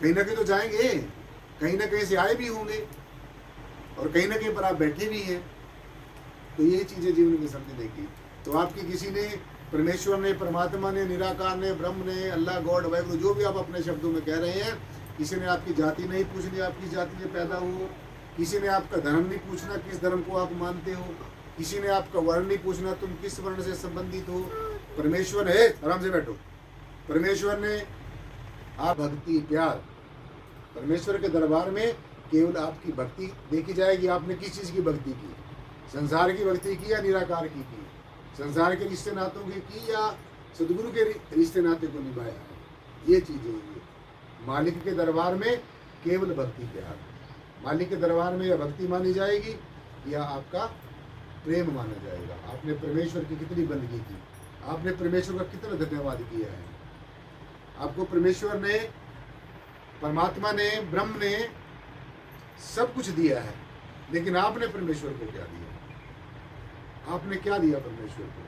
कहीं ना कहीं तो जाएंगे, कहीं ना कहीं से आए भी होंगे और कहीं ना कहीं पर आप बैठे भी हैं। तो ये चीज़ें जीवन में समझने की। तो आपकी किसी ने, परमेश्वर ने, परमात्मा ने, निराकार ने, ब्रह्म ने, अल्लाह, गॉड, वाहिगुरु, जो भी आप अपने शब्दों में कह रहे हैं, किसी ने आपकी जाति नहीं पूछनी, आप किस जाति में पैदा हो। किसी ने आपका धर्म नहीं पूछना, किस धर्म को आप मानते हो। किसी ने आपका वर्ण नहीं पूछना, तुम किस वर्ण से संबंधित हो। परमेश्वर है, आराम से बैठो। परमेश्वर ने आप भक्ति, प्यार, परमेश्वर के दरबार में केवल आपकी भक्ति देखी जाएगी। आपने किस चीज़ की भक्ति की, संसार की भक्ति की या निराकार की, संसार के रिश्ते नातों की या सदगुरु के रिश्ते नाते को निभाया है। ये चीज़ें ये मालिक के दरबार में केवल भक्ति प्यार, मालिक के दरबार में या भक्ति मानी जाएगी या आपका प्रेम माना जाएगा। आपने परमेश्वर की कितनी बंदगी की, आपने परमेश्वर का कितना धन्यवाद किया है। आपको परमेश्वर ने, परमात्मा ने, ब्रह्म ने सब कुछ दिया है, लेकिन आपने परमेश्वर को क्या दिया? आपने क्या दिया परमेश्वर को?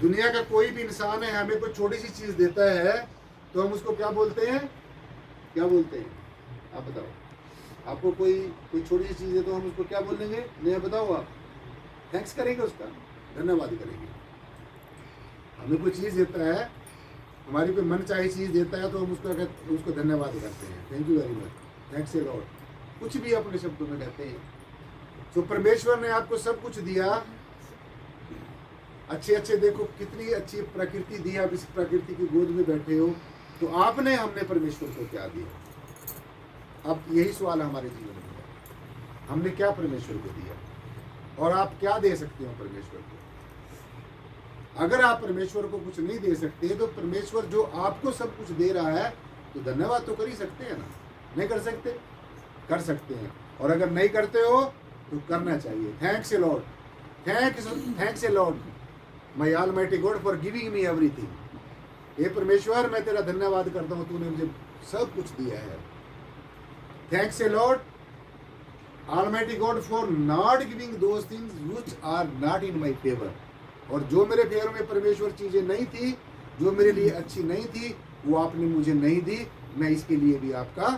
दुनिया का कोई भी इंसान है, हमें कोई छोटी सी चीज देता है तो हम उसको क्या बोलते हैं? क्या बोलते हैं? आप बताओ। आपको कोई छोटी सी चीज दे तो हम उसको क्या बोलेंगे? नहीं बताओ आप। थैंक्स करेंगे, उसका धन्यवाद करेंगे। हमें कोई चीज देता है, हमारी कोई मन चाहे चीज देता है तो हम उसको धन्यवाद करते हैं। Thank you very much, thanks a Lord, कुछ भी अपने शब्दों में कहते हैं। तो परमेश्वर ने आपको सब कुछ दिया, अच्छे देखो कितनी अच्छी प्रकृति दी। आप इस प्रकृति की गोद में बैठे हो, तो आपने, हमने परमेश्वर को क्या दिया? अब यही सवाल हमारे जीवन में है, हमने क्या परमेश्वर को दिया और आप क्या दे सकते हो परमेश्वर को? अगर आप परमेश्वर को कुछ नहीं दे सकते तो परमेश्वर जो आपको सब कुछ दे रहा है तो धन्यवाद तो कर ही सकते हैं ना? नहीं कर सकते? कर सकते हैं। और अगर नहीं करते हो तो करना चाहिए। Thanks a Lord, thanks a Lord my almighty God for giving me everything. हे परमेश्वर, मैं तेरा धन्यवाद करता हूँ, तूने मुझे सब कुछ दिया है। Thanks a lord almighty God for not giving those things which are not in my favour. और जो मेरे फेवर में परमेश्वर चीजें नहीं थी, जो मेरे लिए अच्छी नहीं थी, वो आपने मुझे नहीं दी। मैं इसके लिए भी आपका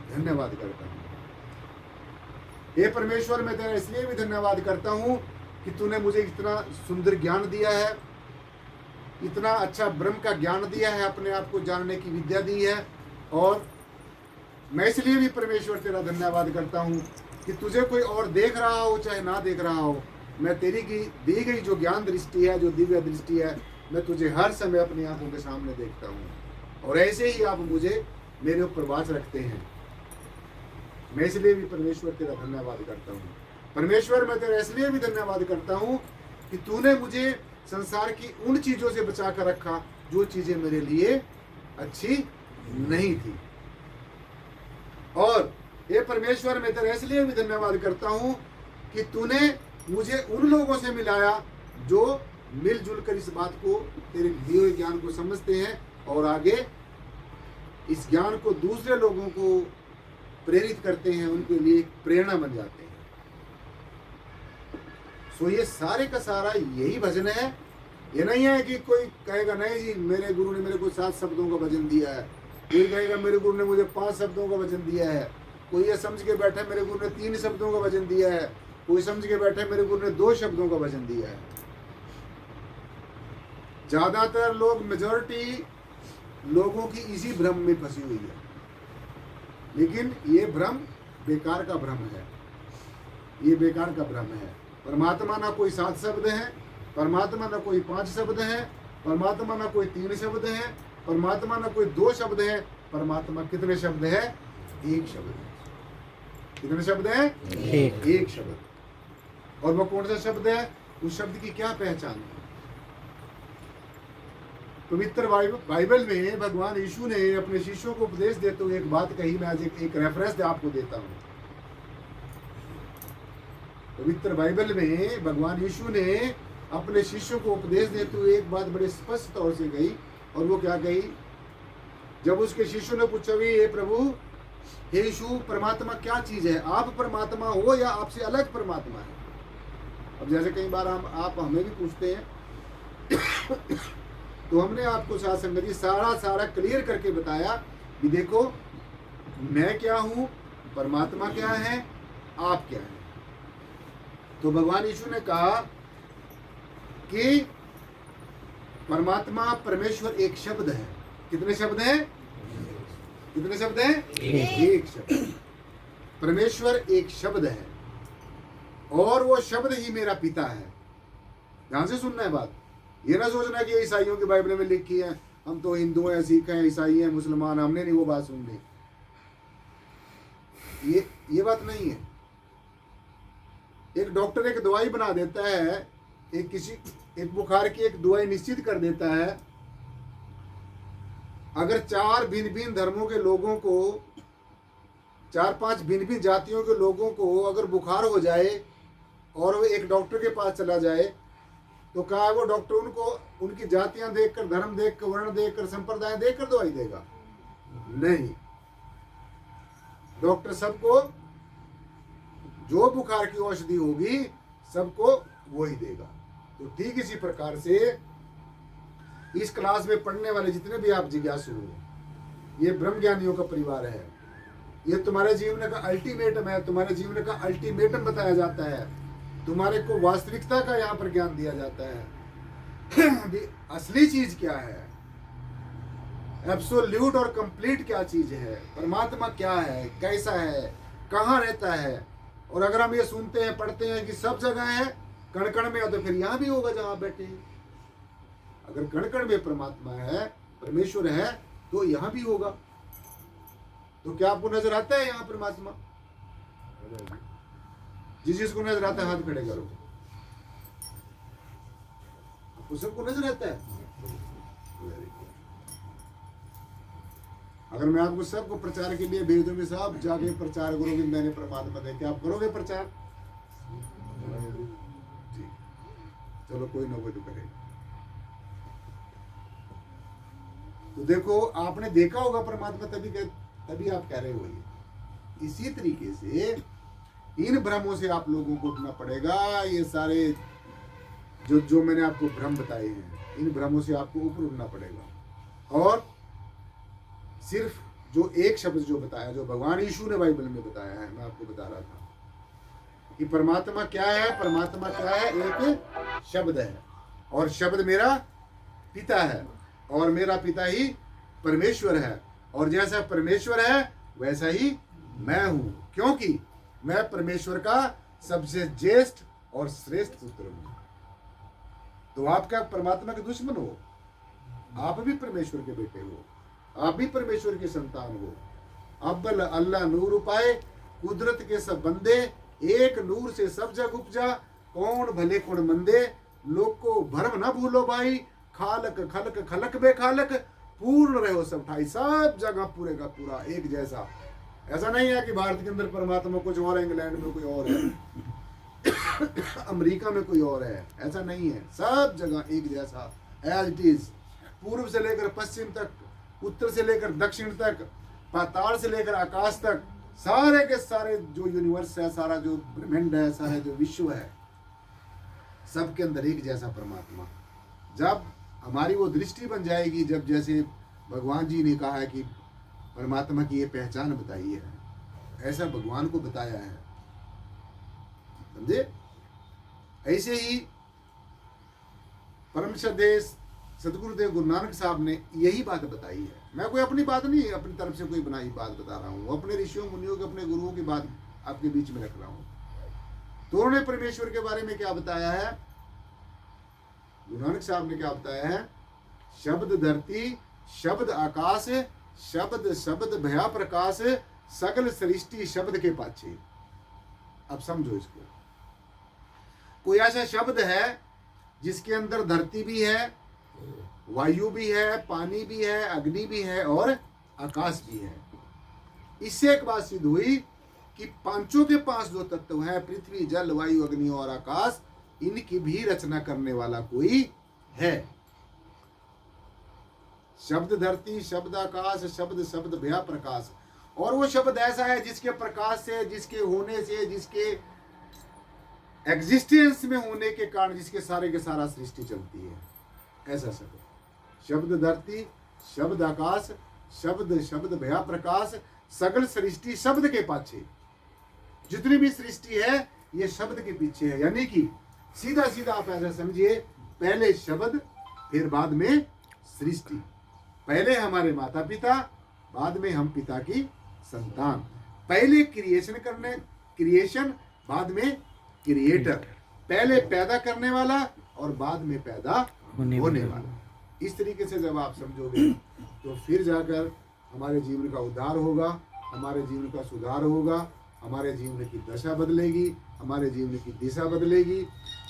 धन्यवाद करता हूँ। हे परमेश्वर, मैं तेरा इसलिए भी धन्यवाद करता हूँ कि तूने मुझे इतना सुंदर ज्ञान दिया है, इतना अच्छा ब्रह्म का ज्ञान दिया है, अपने आप को जानने की विद्या दी है। और मैं इसलिए भी परमेश्वर तेरा धन्यवाद करता हूँ कि तुझे कोई और देख रहा हो चाहे ना देख रहा हो, मैं तेरी की दी गई जो ज्ञान दृष्टि है, जो दिव्य दृष्टि है, मैं तुझे हर समय अपनी आंखों के सामने देखता हूँ। और ऐसे ही आप मुझे मेरे ऊपर वाच रखते हैं। मैं इसलिए भी परमेश्वर तेरा धन्यवाद करता हूँ। परमेश्वर, मैं तेरा इसलिए भी धन्यवाद करता हूँ कि तूने मुझे संसार की उन चीजों से बचा कर रखा जो चीजें मेरे लिए अच्छी नहीं थी। और ये परमेश्वर, मैं तेरा इसलिए भी धन्यवाद करता हूँ कि तूने मुझे उन लोगों से मिलाया जो मिलजुल कर इस बात को, तेरे दिए हुए ज्ञान को समझते हैं और आगे इस ज्ञान को दूसरे लोगों को प्रेरित करते हैं, उनके लिए प्रेरणा बन जाते हैं। सो ये सारे का सारा यही भजन है। ये नहीं है कि कोई कहेगा नहीं जी मेरे गुरु ने मेरे को 7 शब्दों का वचन दिया है, कोई कहेगा मेरे गुरु ने मुझे 5 शब्दों का वचन दिया है, कोई ये समझ के बैठा मेरे गुरु ने 3 शब्दों का वचन दिया है, कोई समझ के बैठे मेरे गुरु ने 2 शब्दों का वचन दिया है। ज्यादातर लोग, मेजॉरिटी लोगों की इसी भ्रम में फंसी हुई है। लेकिन ये भ्रम बेकार का भ्रम है, ये बेकार का भ्रम है। परमात्मा ना कोई 7 शब्द है, परमात्मा ना कोई 5 शब्द है, परमात्मा ना कोई 3 शब्द है, परमात्मा ना कोई 2 शब्द है। परमात्मा कितने शब्द है? एक शब्द है। कितने शब्द है? एक शब्द। और वो कौन सा शब्द है? उस शब्द की क्या पहचान है? पवित्र बाइबल में भगवान यीशु ने अपने शिष्यों को उपदेश देते हुए एक बात कही। मैं आज एक रेफरेंस आपको देता हूँ। पवित्र बाइबल में भगवान यीशु ने अपने शिष्यों को उपदेश देते हुए एक बात बड़े स्पष्ट तौर से कही। और वो क्या कही? जब उसके शिष्यों ने पूछा भी, हे प्रभु, हे यीशु, परमात्मा क्या चीज है? आप परमात्मा हो या आपसे अलग परमात्मा है? अब जैसे कई बार आप हमें भी पूछते हैं तो हमने आपको साथ संगत जी सारा क्लियर करके बताया कि देखो मैं क्या हूं, परमात्मा क्या है, आप क्या है। तो भगवान यीशु ने कहा कि परमात्मा परमेश्वर एक शब्द है। कितने शब्द हैं? कितने शब्द हैं? एक शब्द। परमेश्वर एक शब्द है और वो शब्द ही मेरा पिता है। ध्यान से सुनना है बात। ये ना सोचना कि ईसाइयों की बाइबल में लिखी है, हम तो हिंदू हैं, सिख हैं, ईसाई हैं, मुसलमान, हमने नहीं वो बात सुननी। ये बात नहीं है। एक डॉक्टर एक दवाई बना देता है, एक बुखार की एक दवाई निश्चित कर देता है। अगर 4 भिन्न भिन्न धर्मों के लोगों को, 4-5 भिन्न भिन्न जातियों के लोगों को अगर बुखार हो जाए और वो एक डॉक्टर के पास चला जाए, तो कहा वो डॉक्टर उनको उनकी जातियां देखकर, धर्म देखकर, वर्ण देखकर, संप्रदाय देखकर दवाई देगा? नहीं। डॉक्टर सबको जो बुखार की औषधि होगी सबको वो ही देगा। तो ठीक इसी प्रकार से इस क्लास में पढ़ने वाले जितने भी आप जिज्ञासु हो, ये ब्रह्म ज्ञानियों का परिवार है। ये तुम्हारे जीवन का अल्टीमेटम है, तुम्हारे जीवन का अल्टीमेटम बताया जाता है, तुम्हारे को वास्तविकता का यहाँ पर ज्ञान दिया जाता है। असली चीज क्या है, एब्सोल्यूट और कंप्लीट क्या चीज है, परमात्मा क्या है, कैसा है, कहाँ रहता है। और अगर हम ये सुनते हैं, पढ़ते हैं कि सब जगह है, कण कण में, तो फिर यहाँ भी होगा जहाँ बैठे हैं। अगर कण कण में परमात्मा है, परमेश्वर है, तो यहाँ भी होगा। तो क्या आपको नजर आता है यहाँ परमात्मा? जिसको नजर आता है हाथ खड़े करो। आपको सबको नजर आता है? अगर मैं आपको सबको प्रचार के लिए भेज दूंगी, सब जाके प्रचार करोगे मैंने परमात्मा देखे, आप करोगे प्रचार? चलो कोई ना कोई तो करे। तो देखो आपने देखा होगा परमात्मा, तभी आप कह रहे हो। ये इसी तरीके से इन भ्रमों से आप लोगों को उठना पड़ेगा। ये सारे जो मैंने आपको भ्रम बताए हैं, इन भ्रमों से आपको ऊपर उठना पड़ेगा। और सिर्फ जो एक शब्द जो बताया, जो भगवान यीशु ने बाइबल में बताया है, मैं आपको बता रहा था कि परमात्मा क्या है। परमात्मा क्या है? एक शब्द है, और शब्द मेरा पिता है, और मेरा पिता ही परमेश्वर है, और जैसा परमेश्वर है वैसा ही मैं हूं, क्योंकि मैं परमेश्वर का सबसे ज्येष्ठ और श्रेष्ठ पुत्र हूं। तो आप क्या परमात्मा के दुश्मन हो? आप भी परमेश्वर के बेटे हो, आप भी परमेश्वर के संतान हो। अव्वल अल्लाह नूर पाए, कुदरत के सब बंदे, एक नूर से सब जग उपजा, कौन भले कौन मंदे, लोग को भरम न भूलो भाई, खालक खलक खलक बे खालक, पूर्ण रहो सब ठाई। सब जगह पूरे का पूरा एक जैसा। ऐसा नहीं है कि भारत के अंदर परमात्मा कुछ और है, इंग्लैंड में कोई और है, अमेरिका में कोई और है, ऐसा नहीं है। सब जगह एक जैसा, एज इट इज। पूर्व से लेकर पश्चिम तक, उत्तर से लेकर दक्षिण तक, पाताल से लेकर आकाश तक, सारे के सारे जो यूनिवर्स है, सारा जो ब्रह्मांड है, सारा जो विश्व है, सबके अंदर एक जैसा परमात्मा। जब हमारी वो दृष्टि बन जाएगी, जब जैसे भगवान जी ने कहा है कि परमात्मा की ये पहचान बताई है, ऐसा भगवान को बताया है, समझे? ऐसे ही परम श्रद्धेय सदगुरुदेव गुरु नानक साहब ने यही बात बताई है। मैं कोई अपनी बात नहीं, अपनी तरफ से कोई बनाई बात बता रहा हूँ, अपने ऋषियों मुनियों के, अपने गुरुओं की बात आपके बीच में रख रहा हूँ। तो उन्होंने परमेश्वर के बारे में क्या बताया है? गुरु नानक साहब ने क्या बताया है? शब्द धरती, शब्द आकाश, शब्द शब्द भया प्रकाश, सकल सृष्टि शब्द के पाछे। अब समझो इसको। कोई ऐसा शब्द है जिसके अंदर धरती भी है, वायु भी है, पानी भी है, अग्नि भी है और आकाश भी है। इससे एक बात सिद्ध हुई कि पांचों के पांच जो तत्व हैं, पृथ्वी, जल, वायु, अग्नि और आकाश, इनकी भी रचना करने वाला कोई है। शब्द धरती, शब्द आकाश, शब्द शब्द भया प्रकाश। और वो शब्द ऐसा है जिसके प्रकाश से, जिसके होने से, जिसके एग्जिस्टेंस में होने के कारण जिसके सारे के सारा सृष्टि चलती है। ऐसा शब्द शब्द धरती, शब्द आकाश, शब्द शब्द भया प्रकाश, सगल सृष्टि शब्द के पाछे। जितनी भी सृष्टि है ये शब्द के पीछे है। यानी कि सीधा सीधा आप ऐसा समझिए, पहले शब्द फिर बाद में सृष्टि। पहले हमारे माता पिता, बाद में हम पिता की संतान। पहले क्रिएशन, बाद में क्रिएटर। पहले पैदा करने वाला और बाद में पैदा होने वाला। इस तरीके से जब आप समझोगे तो फिर जाकर हमारे जीवन का उद्धार होगा, हमारे जीवन का सुधार होगा, हमारे जीवन की दशा बदलेगी, हमारे जीवन की दिशा बदलेगी,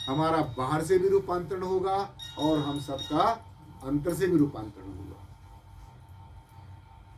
हमारा बाहर से भी रूपांतरण होगा और हम सबका अंतर से भी रूपांतरण होगा।